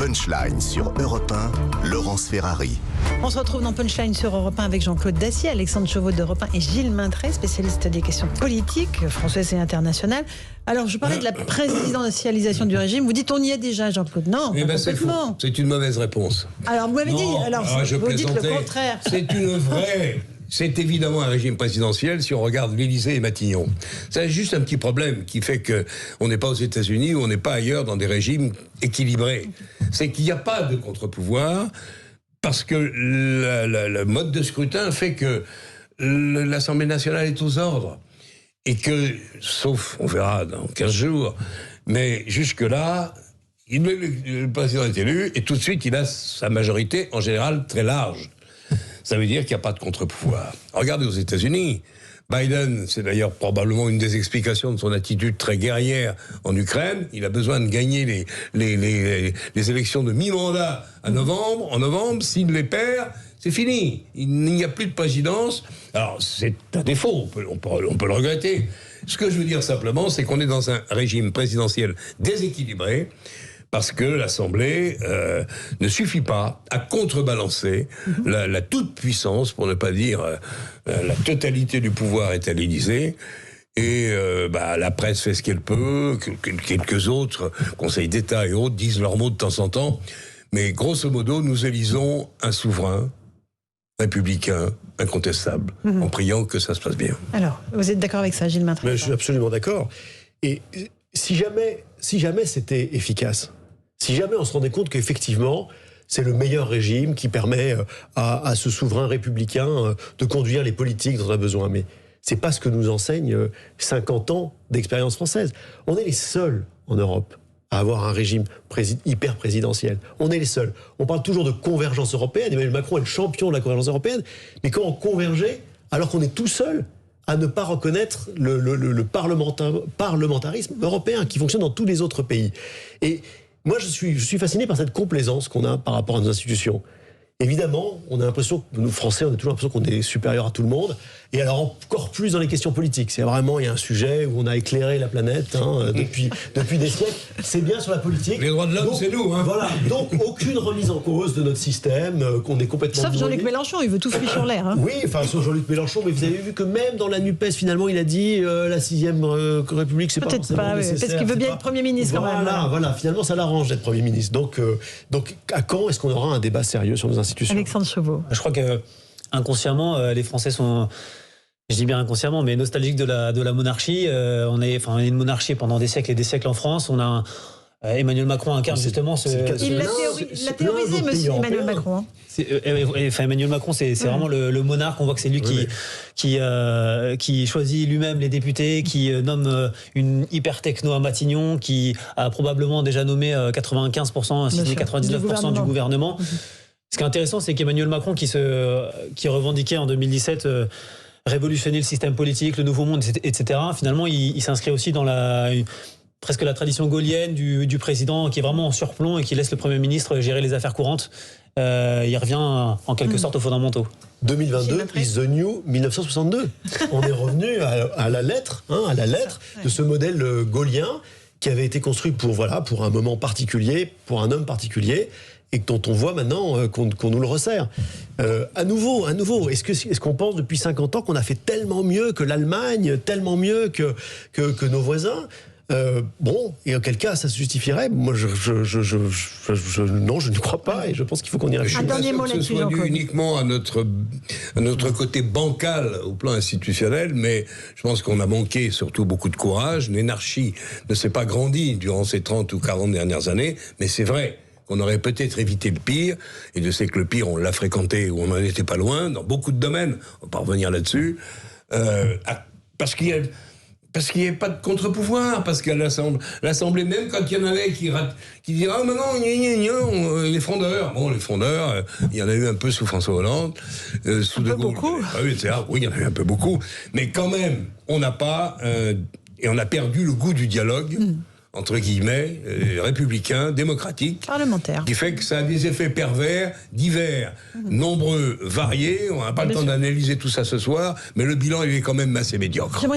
Punchline sur Europe 1, Laurence Ferrari. On se retrouve dans Punchline sur Europe 1 avec Jean-Claude Dacier, Alexandre Chauveau d'Europe 1 et Gilles Maintrey, spécialiste des questions politiques, françaises et internationales. Alors, je parlais de la présidentialisation du régime. Vous dites on y est déjà, Jean-Claude. Non, complètement. C'est une mauvaise réponse. Alors, vous m'avez dit, vous dites le contraire. C'est une vraie... C'est évidemment un régime présidentiel si on regarde l'Élysée et Matignon. C'est juste un petit problème qui fait qu'on n'est pas aux États-Unis ou on n'est pas ailleurs dans des régimes équilibrés. C'est qu'il n'y a pas de contre-pouvoir parce que le mode de scrutin fait que l'Assemblée nationale est aux ordres. Et que, sauf, on verra dans 15 jours, mais jusque-là, le président est élu et tout de suite il a sa majorité en général très large. Ça veut dire qu'il n'y a pas de contre-pouvoir. Regardez aux États-Unis, Biden, c'est d'ailleurs probablement une des explications de son attitude très guerrière en Ukraine. Il a besoin de gagner les élections de mi-mandat en novembre, s'il les perd, c'est fini. Il n'y a plus de présidence. Alors, c'est un défaut, on peut le regretter. Ce que je veux dire simplement, c'est qu'on est dans un régime présidentiel déséquilibré, parce que l'Assemblée ne suffit pas à contrebalancer la toute-puissance, pour ne pas dire la totalité du pouvoir est à l'Élysée. Et la presse fait ce qu'elle peut, quelques autres, conseils d'État et autres, disent leurs mots de temps en temps. Mais grosso modo, nous élisons un souverain républicain, incontestable, en priant que ça se passe bien. Alors, vous êtes d'accord avec ça, Gilles Maintrey? Je suis absolument d'accord. Et si jamais c'était efficace, si jamais on se rendait compte qu'effectivement, c'est le meilleur régime qui permet à ce souverain républicain de conduire les politiques dont on a besoin. Mais c'est pas ce que nous enseigne 50 ans d'expérience française. On est les seuls en Europe à avoir un régime hyper présidentiel. On est les seuls. On parle toujours de convergence européenne. Emmanuel Macron est le champion de la convergence européenne. Mais quand on convergeait, alors qu'on est tout seul à ne pas reconnaître le parlementarisme européen qui fonctionne dans tous les autres pays. Et moi, je suis fasciné par cette complaisance qu'on a par rapport à nos institutions. Évidemment, on a l'impression, nous Français, on a toujours l'impression qu'on est supérieur à tout le monde. Et alors encore plus dans les questions politiques. C'est vraiment, il y a un sujet où on a éclairé la planète depuis des siècles. C'est bien sur la politique. Les droits de l'homme, c'est nous. Voilà. Donc aucune remise en cause de notre système, qu'on est complètement... Sauf Jean-Luc Mélenchon, il veut tout fouiller sur l'air. Oui, enfin sauf Jean-Luc Mélenchon, mais vous avez vu que même dans la NUPES, finalement, il a dit la 6e République, c'est pas forcément nécessaire. Parce qu'il veut bien être Premier ministre quand même. Voilà, finalement, ça l'arrange d'être Premier ministre. Donc à quand est-ce qu'on aura un débat sérieux sur nos institutions? Alexandre Chauveau. Je crois que inconsciemment, les Français sont, je dis bien inconsciemment, mais nostalgiques de la monarchie. On est une monarchie pendant des siècles et des siècles en France. On a Emmanuel Macron incarne justement ce... Il l'a théorisé, monsieur Emmanuel Macron. Emmanuel Macron, c'est vraiment le monarque. On voit que c'est lui qui choisit lui-même les députés, qui nomme une hyper techno à Matignon, qui a probablement déjà nommé 95%, si ce n'est 99% du gouvernement. Ce qui est intéressant, c'est qu'Emmanuel Macron, qui revendiquait en 2017 révolutionner le système politique, le nouveau monde, etc., finalement, il s'inscrit aussi dans presque la tradition gaulienne du président qui est vraiment en surplomb et qui laisse le Premier ministre gérer les affaires courantes. Il revient en quelque sorte aux fondamentaux. 2022 is the new 1962. On est revenu à la lettre de ce modèle gaulien qui avait été construit pour un moment particulier, pour un homme particulier, et dont on voit maintenant qu'on nous le resserre. À nouveau, est-ce qu'on pense depuis 50 ans qu'on a fait tellement mieux que l'Allemagne, tellement mieux que nos voisins? Et auquel cas ça se justifierait? Moi, non, je ne crois pas, et je pense qu'il faut qu'on y réfléchisse. Un dernier mot là-dessus, que ce soit dû uniquement à notre côté bancal au plan institutionnel, mais je pense qu'on a manqué surtout beaucoup de courage. L'énarchie ne s'est pas grandie durant ces 30 ou 40 dernières années, mais c'est vrai qu'on aurait peut-être évité le pire, et je sais que le pire, on l'a fréquenté, ou on n'en était pas loin, dans beaucoup de domaines, on va pas revenir là-dessus, parce qu'il n'y avait pas de contre-pouvoir, parce qu'à l'Assemblée, même quand il y en avait qui disaient « Ah, mais non, les frondeurs ». Bon, les frondeurs, il y en a eu un peu sous François Hollande. Sous De Gaulle. Beaucoup. Oui, il y en a eu un peu beaucoup. Mais quand même, on n'a pas... et on a perdu le goût du dialogue, entre guillemets, républicain, démocratique. Parlementaire. Qui fait que ça a des effets pervers, divers, nombreux, variés. On n'a pas le temps d'analyser tout ça ce soir, mais le bilan, il est quand même assez médiocre.